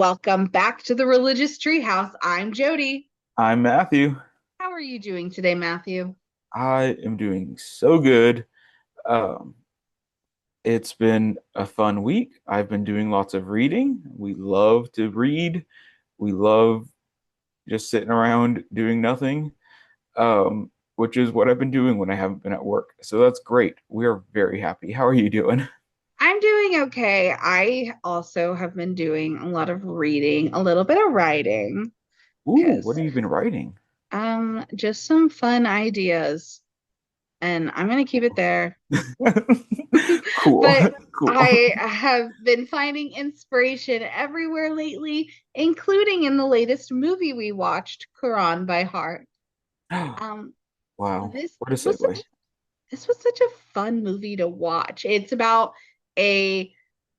Welcome back to the Religious Treehouse. I'm Jodie. I'm Matthew. How are you doing today, Matthew? I am doing so good. Um, it's been a fun week. I've been doing lots of reading. We love to read. We love just sitting around doing nothing, which is what I've been doing when I haven't been at work. So that's great. We are very happy. How are you doing? I'm doing okay. I also have been doing a lot of reading, a little bit of writing, Ooh, what because have you been writing? just some fun ideas, and I'm gonna keep it there. Cool. But Cool. I have been finding inspiration everywhere lately, including in the latest movie we watched, Quran by Heart. Um, Wow. this What a was segue. such This was such a fun movie to watch. It's about a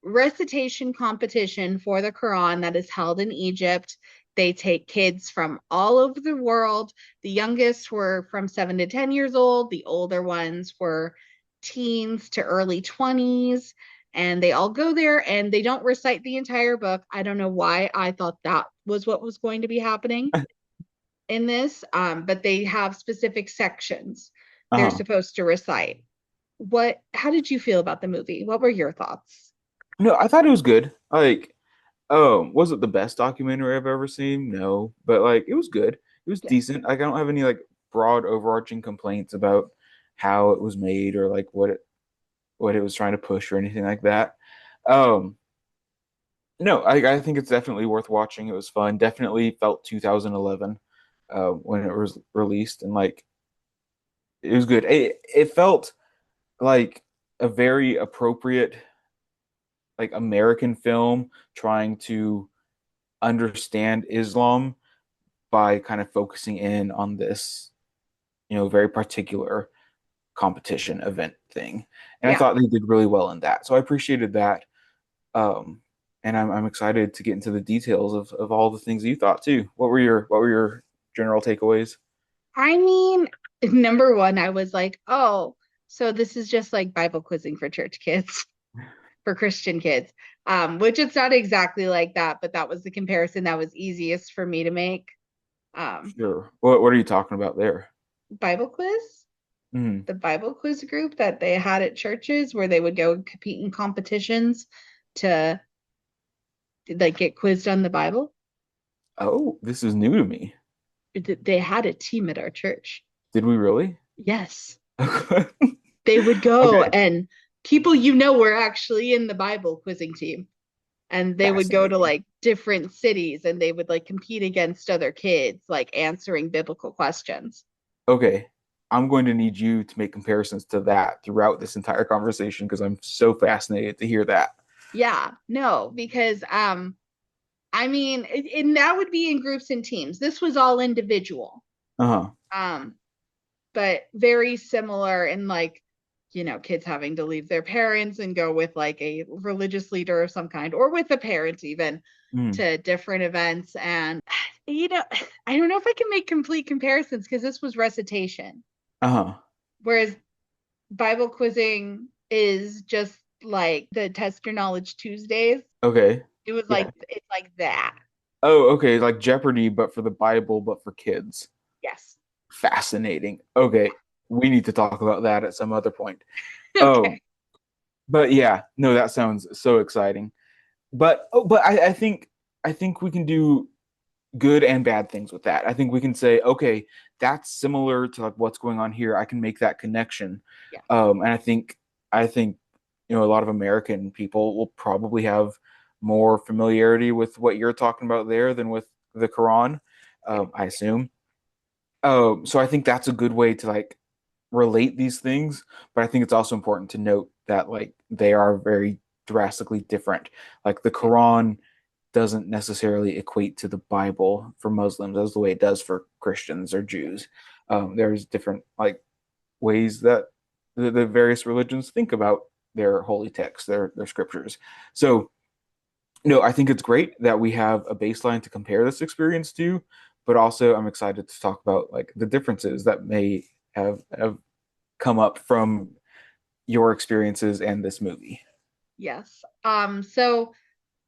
recitation competition for the Quran that is held in Egypt. They take kids from all over the world. The youngest were from 7 to 10 years old, the older ones were teens to early 20s. And they all go there and they don't recite the entire book. I don't know why I thought that was what was going to be happening in this, but they have specific sections they're Uh-huh. supposed to recite. How did you feel about the movie? What were your thoughts? No, I thought it was good. Was it the best documentary I've ever seen? No, but like it was good. It was Yeah. decent. Like I don't have any like broad overarching complaints about how it was made or like what it was trying to push or anything like that. Um, no, I think it's definitely worth watching. It was fun. Definitely felt 2011 when it was released and like it was good. It felt like a very appropriate like American film trying to understand Islam by kind of focusing in on this, very particular competition event thing. And I Yeah. thought they did really well in that. So I appreciated that. Um, and I'm excited to get into the details of all the things you thought too. What were your general takeaways? I mean, number one, I was like, oh, so this is just like Bible quizzing for church kids, for Christian kids. Which it's not exactly like that, but that was the comparison that was easiest for me to make. Um, Sure. What are you talking about there? Bible quiz, Mm. the Bible quiz group that they had at churches where they would go and compete in competitions to like get quizzed on the Bible. Oh, this is new to me. They had a team at our church. Did we really? Yes. Okay. They would go and people were actually in the Bible quizzing team. And they would go to Fascinating. like different cities and they would like compete against other kids, like answering biblical questions. Okay, I'm going to need you to make comparisons to that throughout this entire conversation because I'm so fascinated to hear that. Yeah, no, because I mean, and that would be in groups and teams. This was all individual. Uh-huh. Um, but very similar in like kids having to leave their parents and go with like a religious leader of some kind or with the parents even Mm. to different events. And you know I don't know if I can make complete comparisons because this was recitation, Uh-huh. whereas Bible quizzing is just like the test your knowledge Tuesdays. Okay. It was Yeah. like it's like that. Oh, okay, like Jeopardy, but for the Bible, but for kids. Yes. Fascinating. Okay, we need to talk about that at some other point. Oh, Okay. but yeah, no, that sounds so exciting. But I think we can do good and bad things with that. I think we can say, okay, that's similar to like what's going on here. I can make that connection. Yeah. And I think a lot of American people will probably have more familiarity with what you're talking about there than with the Quran. Yeah. I assume. So I think that's a good way to like relate these things, but I think it's also important to note that like they are very drastically different. Like the Yeah. Quran doesn't necessarily equate to the Bible for Muslims as the way it does for Christians or Jews. There's different like ways that the various religions think about their holy texts, their scriptures. So no, I think it's great that we have a baseline to compare this experience to, but also I'm excited to talk about like the differences that may have come up from your experiences and this movie. Yes. So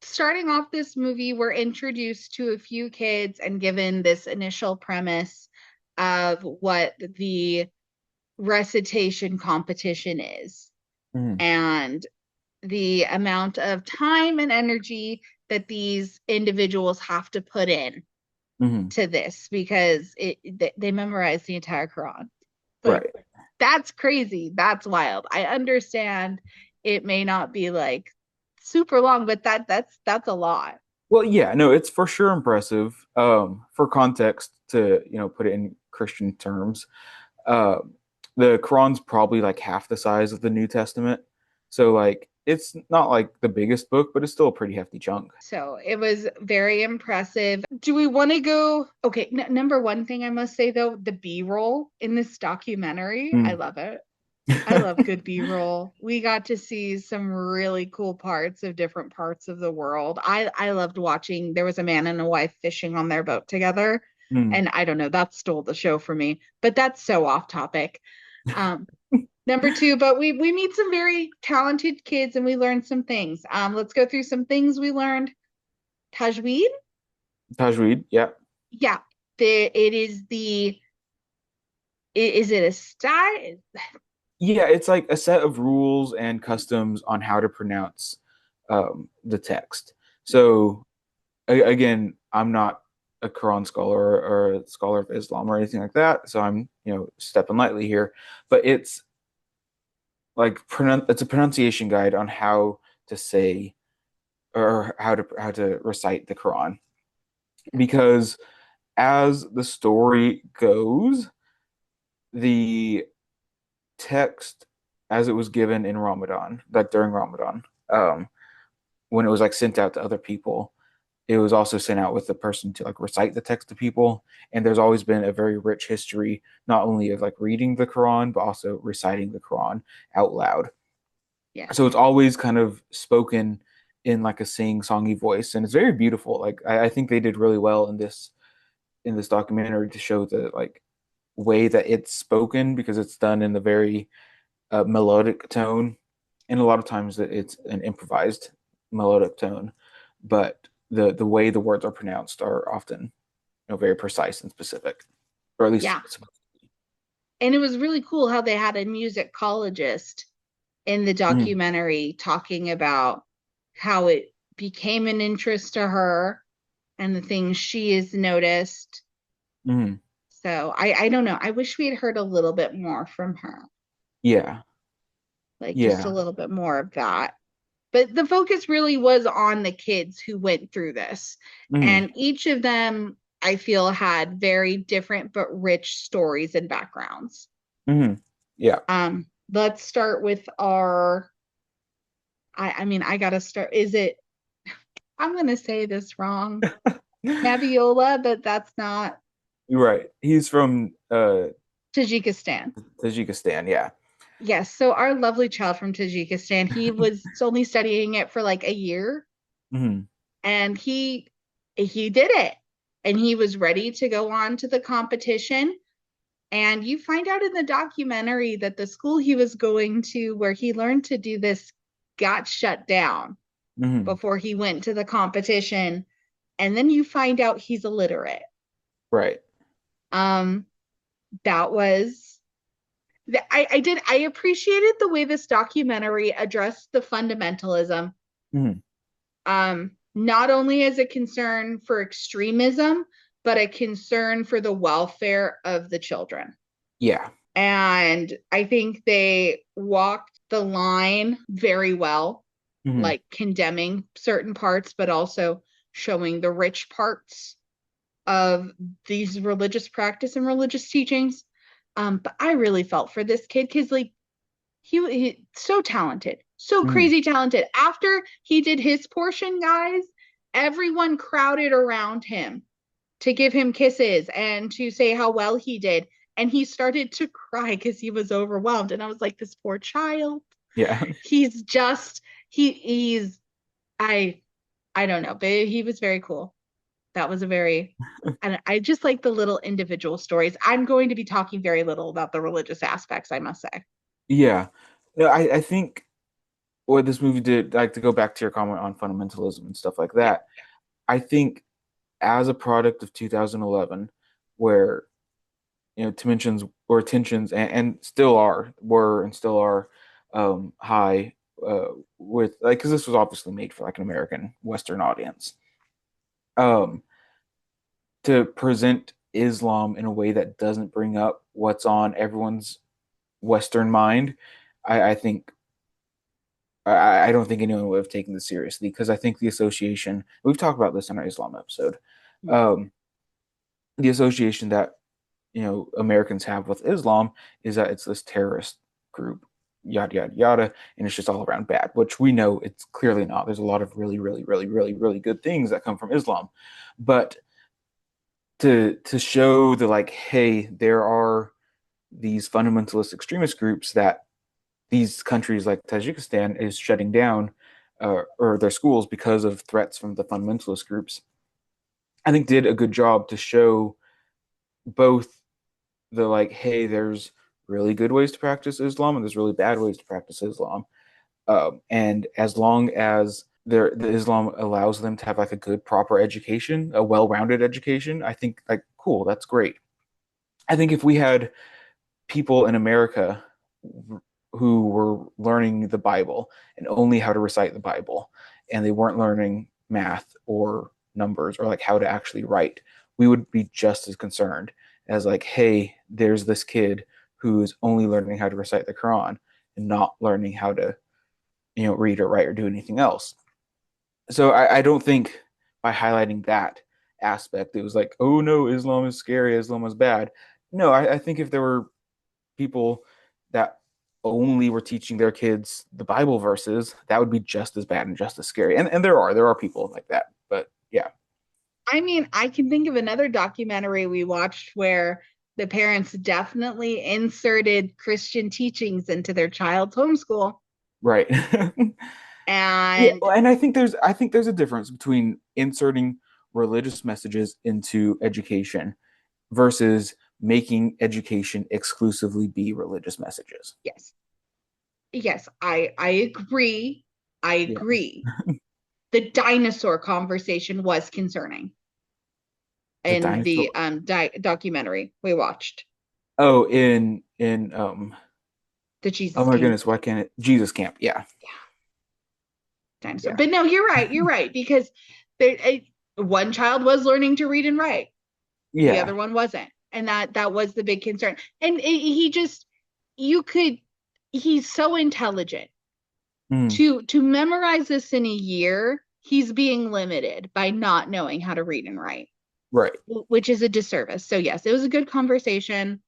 starting off this movie, we're introduced to a few kids and given this initial premise of what the recitation competition is Hmm. and the amount of time and energy that these individuals have to put in Hmm. to this because they memorize the entire Quran. Like Right. that's crazy. That's wild. I understand it may not be like super long, but that's a lot. Well, yeah, no, it's for sure impressive. For context, to put it in Christian terms, uh, the Quran's probably like half the size of the New Testament, so like it's not like the biggest book, but it's still a pretty hefty chunk. So it was very impressive. Do we want to go? Okay, number one thing I must say though, the B-roll in this documentary, I Mm. love it. I love good B-roll. We got to see some really cool parts of different parts of the world. I loved watching. There was a man and a wife fishing on their boat together, Mm. and I don't know, that stole the show for me. But that's so off topic. Um, Number two, but we meet some very talented kids and we learn some things. Let's go through some things we learned. Tajweed, Tajweed, yeah. yeah, it is is it a style? Yeah, it's like a set of rules and customs on how to pronounce the text. So again, I'm not a Quran scholar or a scholar of Islam or anything like that, so I'm stepping lightly here. But it's like it's a pronunciation guide on how to say or how to recite the Quran because as the story goes, the text as it was given in Ramadan, like during Ramadan, um, when it was like sent out to other people, it was also sent out with the person to like recite the text to people. And there's always been a very rich history, not only of like reading the Quran, but also reciting the Quran out loud. Yeah, So it's always kind of spoken in like a sing-songy voice, and it's very beautiful. Like I think they did really well in this documentary to show the like way that it's spoken because it's done in a very melodic tone, and a lot of times it's an improvised melodic tone, but the way the words are pronounced are often very precise and specific, or at least yeah. And it was really cool how they had a musicologist in the mm, documentary talking about how it became an interest to her and the things she has noticed. mm, So I don't know. I wish we had heard a little bit more from her, yeah, like just a yeah, little bit more of that. But the focus really was on the kids who went through this. mm, And each of them, I feel, had very different but rich stories and backgrounds. mm, yeah. Let's start with our I mean, I gotta start. Is it I'm gonna say this wrong. Nabiola, but that's not You're right. He's from Tajikistan. Tajikistan. Yeah. Yes, so our lovely child from Tajikistan, he was only studying it for like a year Mm, and he did it. And he was ready to go on to the competition. And you find out in the documentary that the school he was going to where he learned to do this got shut down mm, before he went to the competition. And then you find out he's illiterate. right. Um, that was I appreciated the way this documentary addressed the fundamentalism, Mm, not only as a concern for extremism, but a concern for the welfare of the children. yeah. And I think they walked the line very well, Mm, like condemning certain parts, but also showing the rich parts of these religious practice and religious teachings. But I really felt for this kid because like he so talented, so mm, crazy talented. After he did his portion, guys, everyone crowded around him to give him kisses and to say how well he did. And he started to cry because he was overwhelmed. And I was like, this poor child. yeah. He's just he's I I don't know, but he was very cool. That was a very and I just like the little individual stories. I'm going to be talking very little about the religious aspects, I must say. Yeah. No, I think. what this movie did, like to go back to your comment on fundamentalism and stuff like Yeah. that, I think as a product of 2011, where tensions and still are were and still are high with like because this was obviously made for like an American Western audience. Um, to present Islam in a way that doesn't bring up what's on everyone's Western mind, I think I don't think anyone would have taken this seriously because I think the association we've talked about this in our Islam episode, um, the association that Americans have with Islam is that it's this terrorist group, yada yada yada, and it's just all around bad, which we know it's clearly not. There's a lot of really, really, really, really, really good things that come from Islam, but to show the like, hey, there are these fundamentalist extremist groups that these countries like Tajikistan is shutting down or their schools because of threats from the fundamentalist groups. I think did a good job to show both the like, hey, there's really good ways to practice Islam and there's really bad ways to practice Islam. And as long as the Islam allows them to have like a good, proper education, a well-rounded education, I think like cool, that's great. I think if we had people in America who were learning the Bible and only how to recite the Bible, and they weren't learning math or numbers or like how to actually write, we would be just as concerned as like, hey, there's this kid who's only learning how to recite the Quran and not learning how to, read or write or do anything else. So I don't think by highlighting that aspect, it was like, oh no, Islam is scary, Islam is bad. No, I think if there were people that only were teaching their kids the Bible verses, that would be just as bad and just as scary. And there are people like that. But yeah. I mean, I can think of another documentary we watched where the parents definitely inserted Christian teachings into their child's homeschool. Right. Yeah, And and I think there's a difference between inserting religious messages into education versus making education exclusively be religious messages. yes, yes, I agree. I Yeah. agree. The dinosaur conversation was concerning The in the dinosaur. documentary we watched, Oh, in the oh Jesus my Camp. goodness, why can't it Jesus camp? Yeah. Yeah, dinosaur. Yeah. But no, you're right. You're right because there, one child was learning to read and write, the Yeah. other one wasn't, and that was the big concern. And he just, you could, he's so intelligent Mm, to memorize this in a year. He's being limited by not knowing how to read and write, right. which is a disservice. So yes, it was a good conversation.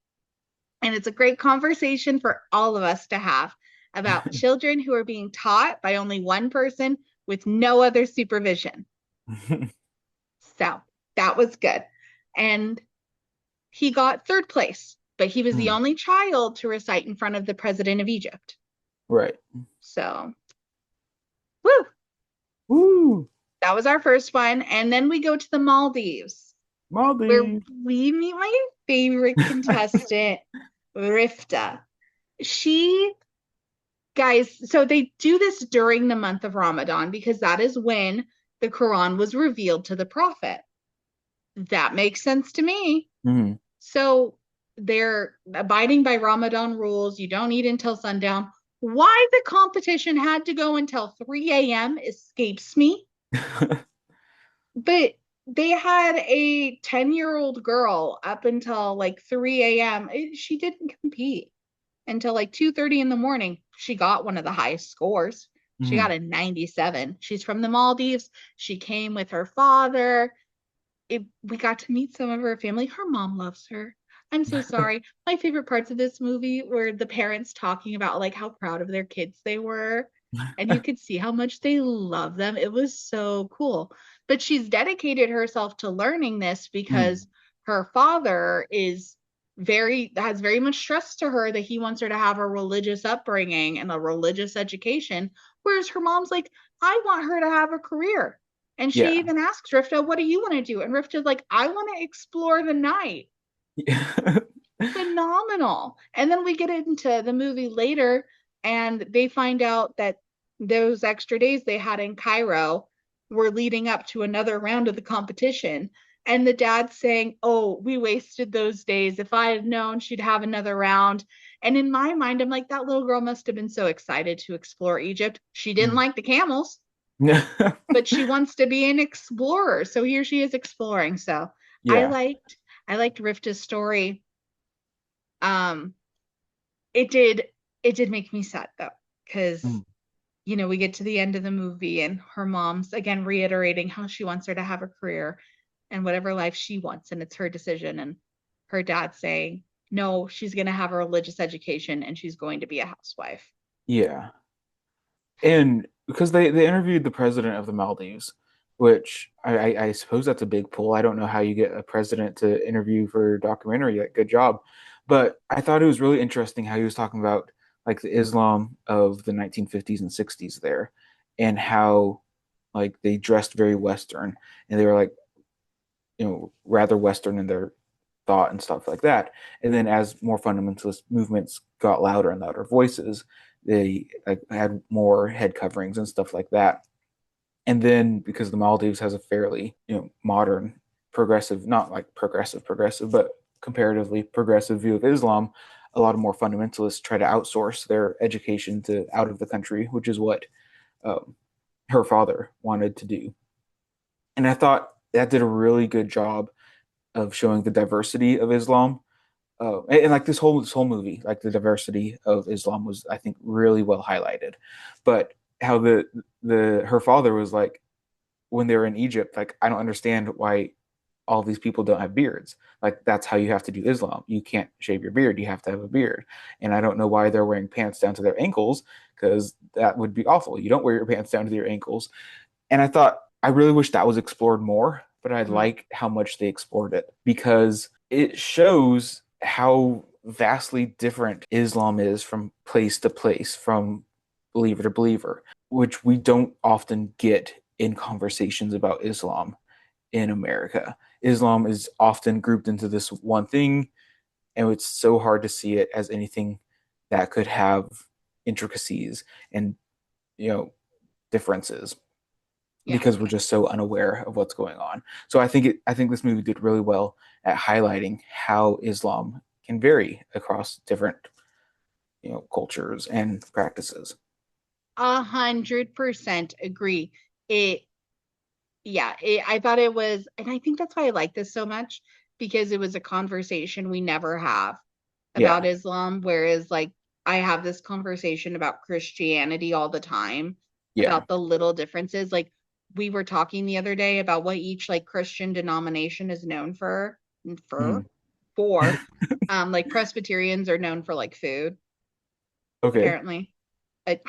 And it's a great conversation for all of us to have about children who are being taught by only one person with no other supervision. So that was good. And he got third place, but he was the Mm, only child to recite in front of the president of Egypt. right. So, woo, Woo! that was our first one. And then we go to the Maldives, where Maldives. we meet my favorite contestant, Rifta. She guys, so they do this during the month of Ramadan because that is when the Quran was revealed to the Prophet. That makes sense to me. Mm. So they're abiding by Ramadan rules. You don't eat until sundown. Why the competition had to go until 3 a.m. escapes me. But they had a 10-year-old girl up until like 3 a.m. She didn't compete until like 2:30 in the morning. She got one of the highest scores. She got Mm. a 97. She's from the Maldives. She came with her father. We got to meet some of her family. Her mom loves her. I'm so sorry. My favorite parts of this movie were the parents talking about like how proud of their kids they were. And you could see how much they love them. It was so cool. But she's dedicated herself to learning this Mm. because her father is has very much stressed to her that he wants her to have a religious upbringing and a religious education. Whereas her mom's like, I want her to have a career. And she Yeah. even asks Rifta, what do you want to do? And Rifta's like, I want to explore the night. Phenomenal. And then we get into the movie later, and they find out that those extra days they had in Cairo were leading up to another round of the competition. And the dad's saying, "Oh, we wasted those days. If I had known she'd have another round." And in my mind, I'm like, that little girl must have been so excited to explore Egypt. She didn't Mm. like the camels, but she wants to be an explorer. So here she is exploring. So I Yeah. liked I liked Rifta's story. Um, it did it did make me sad though, because Mm. we get to the end of the movie and her mom's again reiterating how she wants her to have a career and whatever life she wants, and it's her decision. And her dad saying, no, she's going to have a religious education and she's going to be a housewife. Yeah. And because they interviewed the president of the Maldives, which I suppose that's a big pull. I don't know how you get a president to interview for a documentary. Like, good job. But I thought it was really interesting how he was talking about like the Islam of the 1950s and 60s there, and how like they dressed very Western, and they were like, rather Western in their thought and stuff like that. And then as more fundamentalist movements got louder and louder voices, they like had more head coverings and stuff like that. And then because the Maldives has a fairly, modern, progressive, not like progressive, but comparatively progressive view of Islam, a lot of more fundamentalists try to outsource their education to out of the country, which is what um, her father wanted to do. And I thought that did a really good job of showing the diversity of Islam. And like this whole movie, like the diversity of Islam was, I think, really well highlighted. But how the her father was like when they were in Egypt, like, I don't understand why all these people don't have beards. Like, that's how you have to do Islam. You can't shave your beard. You have to have a beard. And I don't know why they're wearing pants down to their ankles, because that would be awful. You don't wear your pants down to your ankles. And I thought, I really wish that was explored more, but I Mm, like how much they explored it because it shows how vastly different Islam is from place to place, from believer to believer, which we don't often get in conversations about Islam in America. Islam is often grouped into this one thing, and it's so hard to see it as anything that could have intricacies and, you know, differences yeah. because we're just so unaware of what's going on. So I think this movie did really well at highlighting how Islam can vary across different, cultures and practices. 100% agree. It, yeah, I thought it was, and I think that's why I like this so much, because it was a conversation we never have about Yeah. Islam, whereas like I have this conversation about Christianity all the time, Yeah. about the little differences. Like we were talking the other day about what each like Christian denomination is known Hmm. for. Like Presbyterians are known for like food, Okay. apparently. I,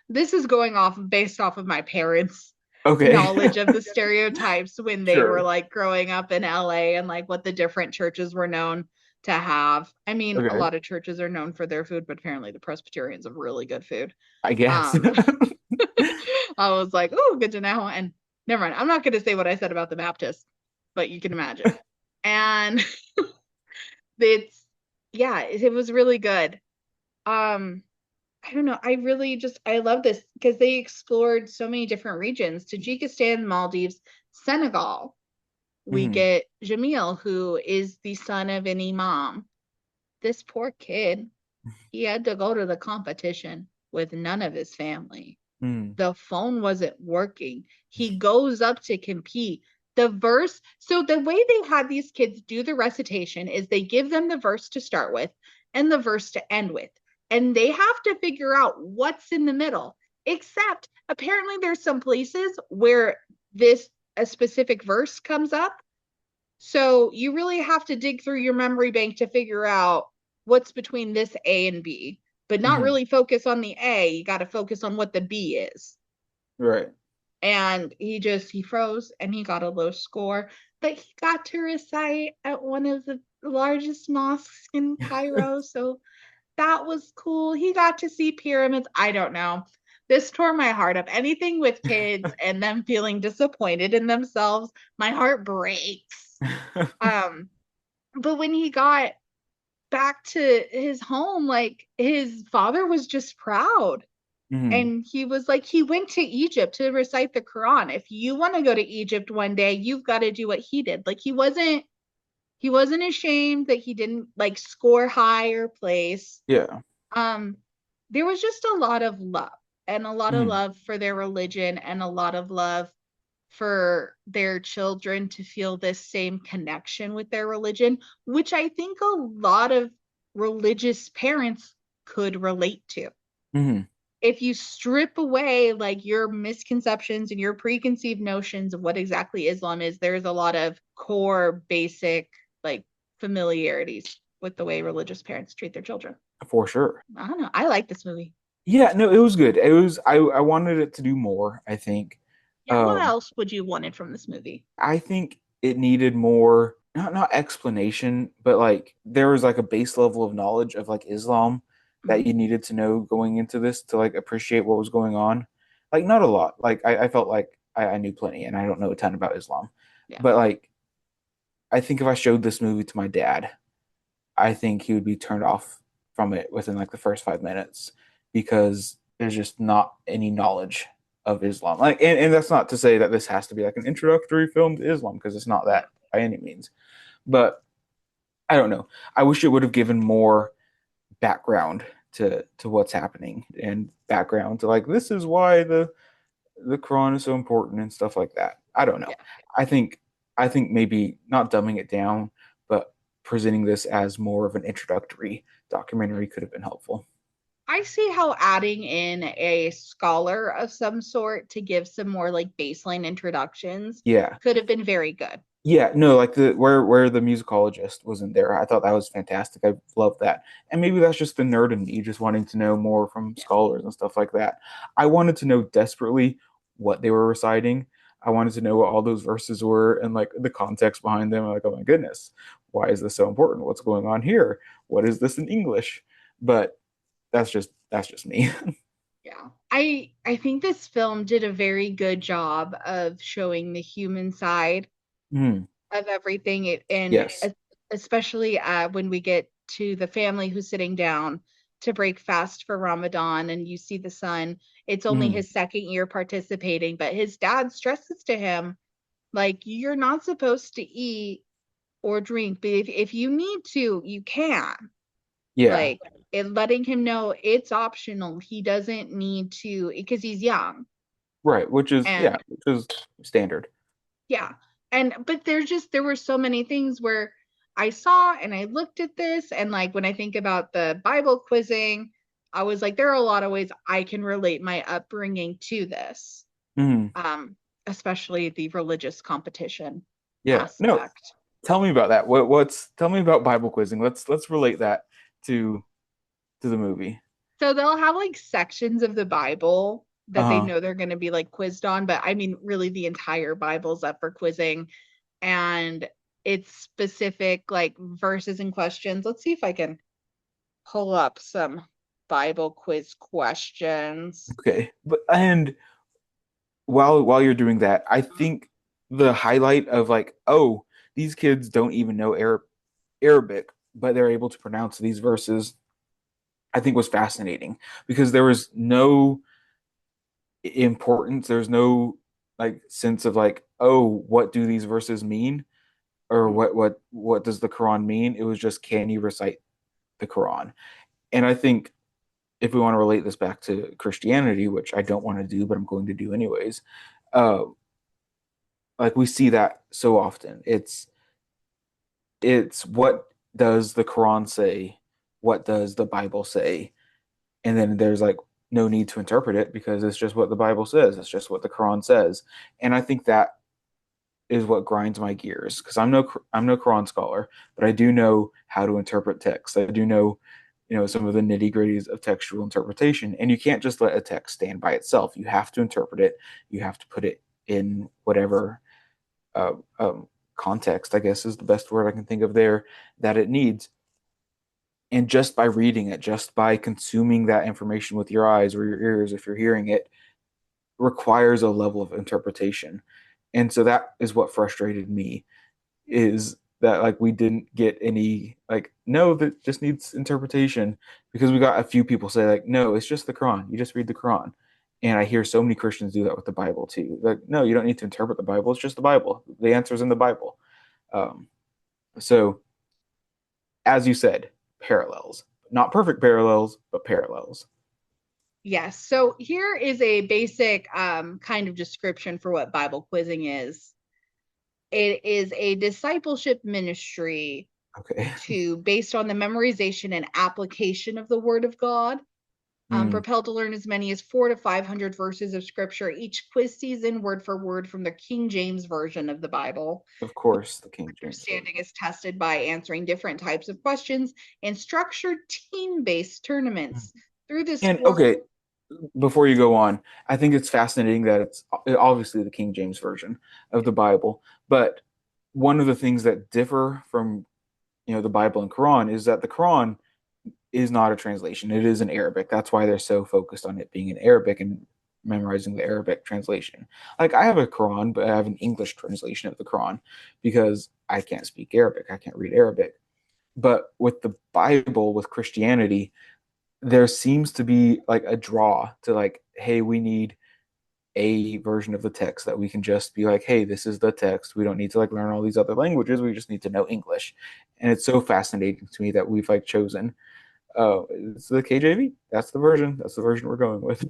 this is going off based off of my parents' Okay. knowledge of the stereotypes when they were Sure. like growing up in LA, and like what the different churches were known to have. I mean, a Okay. lot of churches are known for their food, but apparently the Presbyterians have really good food. I guess. Um, I was like, oh, good to know. And never mind, I'm not going to say what I said about the Baptists, but you can imagine. And it's, yeah, it was really good. Um, I don't know. I really just I love this because they explored so many different regions. Tajikistan, Maldives, Senegal. We Mhm. get Jamil, who is the son of an imam. This poor kid, he had to go to the competition with none of his family. Mm. The phone wasn't working. He goes up to compete. The verse, so the way they had these kids do the recitation is they give them the verse to start with and the verse to end with. And they have to figure out what's in the middle. Except apparently there's some places where this a specific verse comes up. So you really have to dig through your memory bank to figure out what's between this A and B, but not Mhm. really focus on the A. You got to focus on what the B is. Right. And he froze and he got a low score, but he got to recite at one of the largest mosques in Cairo. So that was cool. He got to see pyramids. I don't know. This tore my heart up. Anything with kids and them feeling disappointed in themselves, my heart breaks. Um, but when he got back to his home, like his father was just proud. Hmm. And he was like, he went to Egypt to recite the Quran. If you want to go to Egypt one day, you've got to do what he did. Like he wasn't ashamed that he didn't like score higher place. Yeah. um there was just a lot of love, and a lot of Hmm. love for their religion, and a lot of love for their children to feel this same connection with their religion, which I think a lot of religious parents could relate to. Hmm. If you strip away like your misconceptions and your preconceived notions of what exactly Islam is, there's a lot of core basic like familiarities with the way religious parents treat their children. For sure. I don't know. I like this movie. Yeah, no, it was good. It was I wanted it to do more, I think. Yeah, what Um else would you wanted from this movie? I think it needed more, not explanation, but like there was like a base level of knowledge of like Islam that Mhm. you needed to know going into this to like appreciate what was going on. Like not a lot. Like I felt like I knew plenty and I don't know a ton about Islam. Yeah. But like I think if I showed this movie to my dad, I think he would be turned off from it within like the first 5 minutes because there's just not any knowledge of Islam. Like, and that's not to say that this has to be like an introductory film to Islam because it's not Yeah. that by any means. But I don't know. I wish it would have given more background to what's happening and background to like this is why the Quran is so important and stuff like that. I don't know. Yeah. I think I think maybe not dumbing it down, but presenting this as more of an introductory documentary could have been helpful. I see how adding in a scholar of some sort to give some more like baseline introductions Yeah. could have been very good. Yeah, no, like the where the musicologist was in there. I thought that was fantastic. I loved that. And maybe that's just the nerd in me just wanting to know more from Yeah. scholars and stuff like that. I wanted to know desperately what they were reciting. I wanted to know what all those verses were and like the context behind them. Like, oh my goodness, why is this so important? What's going on here? What is this in English? But that's just me. Yeah. I think this film did a very good job of showing the human side Hmm. of everything. And Yes. especially when we get to the family who's sitting down to break fast for Ramadan, and you see the son. It's only Hmm. his second year participating, but his dad stresses to him like you're not supposed to eat or drink, but if you need to, you can. Yeah. Like, and letting him know it's optional. He doesn't need to because he's young. Right. Which is And yeah, which is standard. yeah. And but there were so many things where I saw and I looked at this, and like when I think about the Bible quizzing, I was like, there are a lot of ways I can relate my upbringing to this. Hmm. Um, Especially the religious competition Yeah. No, aspect. tell me about that. What's tell me about Bible quizzing. Let's relate that to to the movie. So they'll have like sections of the Bible that they Uh-huh. know they're going to be like quizzed on, but I mean, really, the entire Bible's up for quizzing, and it's specific like verses and questions. Let's see if I can pull up some Bible quiz questions. Okay. But and while you're doing that, I think the highlight of like, oh, these kids don't even know Arabic, but they're able to pronounce these verses, I think was fascinating because there was no importance, there's no like sense of like, oh, what do these verses mean? Or what does the Quran mean? It was just can you recite the Quran? And I think if we want to relate this back to Christianity, which I don't want to do, but I'm going to do anyways, uh, like we see that so often. It's what does the Quran say? What does the Bible say? And then there's like no need to interpret it because it's just what the Bible says. It's just what the Quran says. And I think that is what grinds my gears because I'm no Quran scholar, but I do know how to interpret text. I do know, some of the nitty gritties of textual interpretation, and you can't just let a text stand by itself. You have to interpret it. You have to put it in whatever uh, context, I guess, is the best word I can think of there that it needs. And just by reading it, just by consuming that information with your eyes or your ears, if you're hearing it, requires a level of interpretation. And so that is what frustrated me is that like we didn't get any like no, that just needs interpretation, because we got a few people say like no, it's just the Quran. You just read the Quran. And I hear so many Christians do that with the Bible too. Like, no, you don't need to interpret the Bible. It's just the Bible. The answer's in the Bible. Um, so, as you said, parallels. Not perfect parallels, but parallels. Yes. So here is a basic kind of description for what Bible quizzing is. It is a discipleship ministry Okay. to based on the memorization and application of the Word of God. Mm, Propelled to learn as many as 400 to 500 verses of Scripture each quiz season, word for word from the King James version of the Bible. of course, the King James Understanding version. is tested by answering different types of questions in structured team-based tournaments. Through this And sport, okay, before you go on, I think it's fascinating that it's obviously the King James version of the Bible, but one of the things that differ from the Bible and Quran is that the Quran is not a translation. It is in Arabic. That's why they're so focused on it being in Arabic and memorizing the Arabic translation. Like I have a Quran, but I have an English translation of the Quran because I can't speak Arabic. I can't read Arabic. But with the Bible, with Christianity, there seems to be like a draw to like, hey, we need a version of the text that we can just be like, hey, this is the text. We don't need to like learn all these other languages. We just need to know English. And it's so fascinating to me that we've like chosen, oh, it's the KJV. That's the version. That's the version we're going with.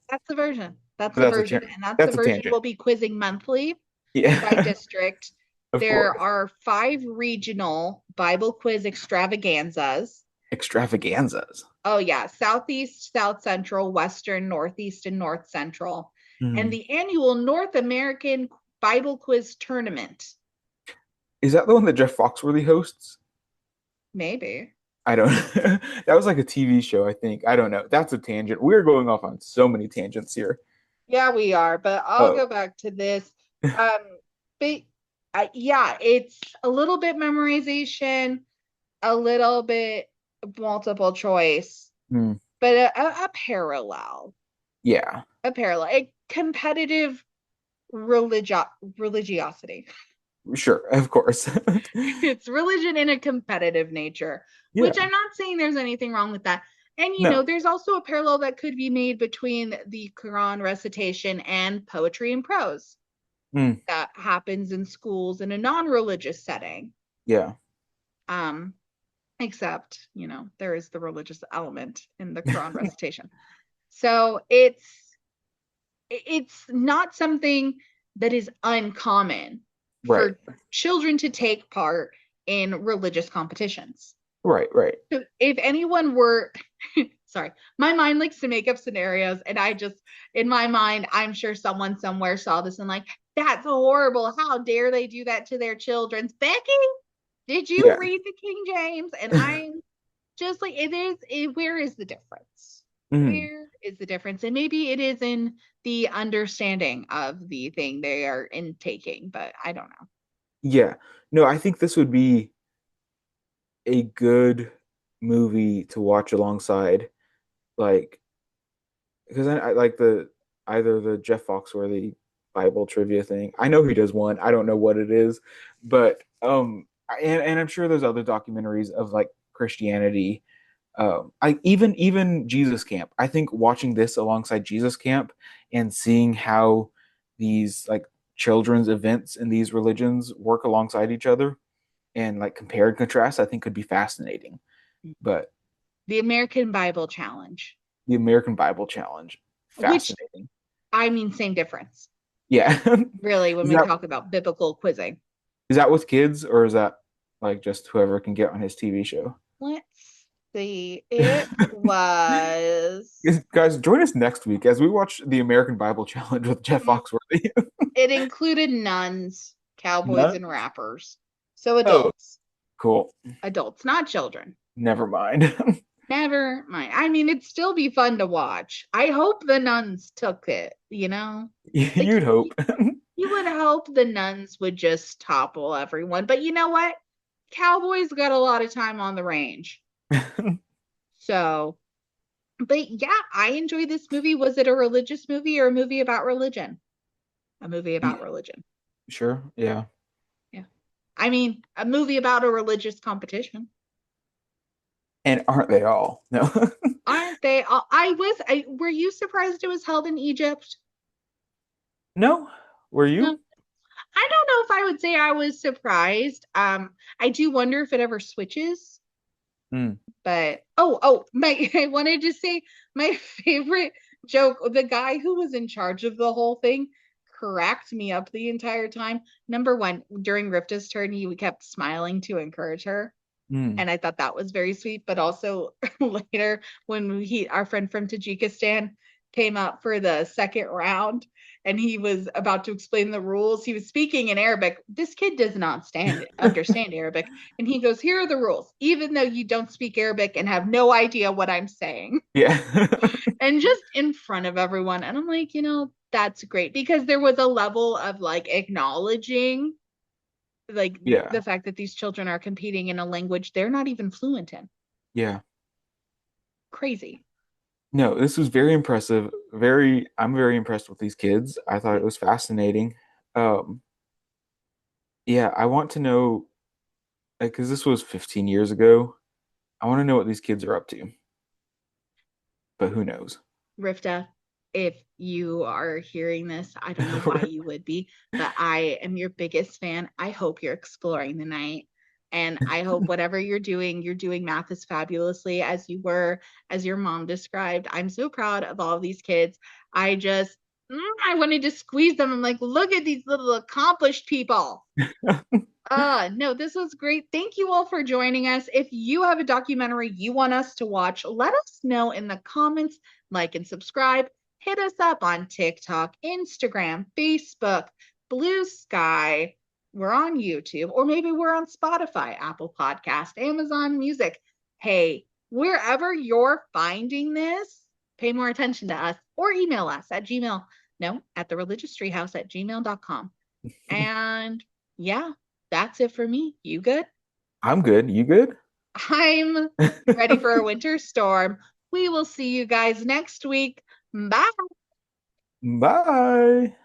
that's the version. That's But the version. And that's the that's a version tangent. we'll be quizzing monthly by Yeah, district. of There course. are 5 regional Bible quiz extravaganzas. Extravaganzas. Oh, yeah. Southeast, South Central, Western, Northeast, and North Central. And Hmm. the annual North American Bible Quiz Tournament. Is that the one that Jeff Foxworthy hosts? Maybe. I don't. That was like a TV show, I think. I don't know. That's a tangent. We're going off on so many tangents here. Yeah, we are, but I'll Oh, go back to this. Um, but yeah, it's a little bit memorization, a little bit multiple choice, hmm. but a parallel, Yeah, a competitive religiosity. sure, of course. It's religion in a competitive nature, which Yeah. I'm not saying there's anything wrong with that. And No. there's also a parallel that could be made between the Quran recitation and poetry and prose Hmm. that happens in schools in a non-religious setting. Yeah. Um, except, there is the religious element in the Quran recitation. So it's not something that is uncommon Right. for children to take part in religious competitions. Right. Right. So if anyone were, sorry, my mind likes to make up scenarios, and in my mind, I'm sure someone somewhere saw this and like, that's horrible. How dare they do that to their children? Becky, did you Yeah. read the King James? And I'm just like, where is the difference? Mhm. Where is the difference? And maybe it is in the understanding of the thing they are intaking, but I don't know. Yeah. No, I think this would be a good movie to watch alongside, like, because I like the either the Jeff Foxworthy Bible trivia thing. I know he does one. I don't know what it is, but and I'm sure there's other documentaries of like Christianity. I even Jesus Camp. I think watching this alongside Jesus Camp and seeing how these like children's events in these religions work alongside each other and like compare and contrast, I think could be fascinating. But The American Bible Challenge, the American Bible Challenge, which fascinating. I mean, same difference, Yeah. really, when Is we that talk about biblical quizzing. with kids, or is that like just whoever can get on his TV show? Let's see. It was, Guys, join us next week as we watch the American Bible Challenge with Jeff mm, Foxworthy. it included nuns, cowboys, None? and rappers. So Oh, cool. adults, not children. Never mind. Never mind. I mean, it'd still be fun to watch. I hope the nuns took it. Like You'd hope. you would hope the nuns would just topple everyone. But you know what? Cowboys got a lot of time on the range. So, but yeah, I enjoyed this movie. Was it a religious movie or a movie about religion? A movie Yeah, about religion. sure. Yeah. Yeah. I mean, a movie about a religious competition. And aren't they all? No. Aren't they all? Were you surprised it was held in Egypt? No? Were No, you? I don't know if I would say I was surprised. I do wonder if it ever switches. Mm. But my I wanted to say my favorite joke, the guy who was in charge of the whole thing cracked me up the entire time. Number one, during Rifta's turn, he kept smiling to encourage her. Mm. And I thought that was very sweet. But also later, when our friend from Tajikistan came up for the second round and he was about to explain the rules, he was speaking in Arabic. This kid does not understand Arabic. And he goes, "Here are the rules, even though you don't speak Arabic and have no idea what I'm saying." Yeah. And just in front of everyone. And I'm like, that's great because there was a level of like acknowledging like Yeah. the fact that these children are competing in a language they're not even fluent in. Yeah. Crazy. No, this was very impressive. I'm very impressed with these kids. I thought it was fascinating. Um, yeah, I want to know, because this was 15 years ago. I want to know what these kids are up to, but who knows? Rifta, if you are hearing this, I don't know why you would be, but I am your biggest fan. I hope you're exploring the night. And I hope whatever you're doing math as fabulously as you were, as your mom described. I'm so proud of all of these kids. I just, I wanted to squeeze them. I'm like, look at these little accomplished people. No, this was great. Thank you all for joining us. If you have a documentary you want us to watch, let us know in the comments, like and subscribe. Hit us up on TikTok, Instagram, Facebook, Blue Sky. We're on YouTube, or maybe we're on Spotify, Apple Podcast, Amazon Music. Hey, wherever you're finding this, pay more attention to us or email us at Gmail. No, at the religious treehouse at gmail.com. And yeah, that's it for me. You good? I'm good. You good? I'm ready for a winter storm. We will see you guys next week. Bye. Bye.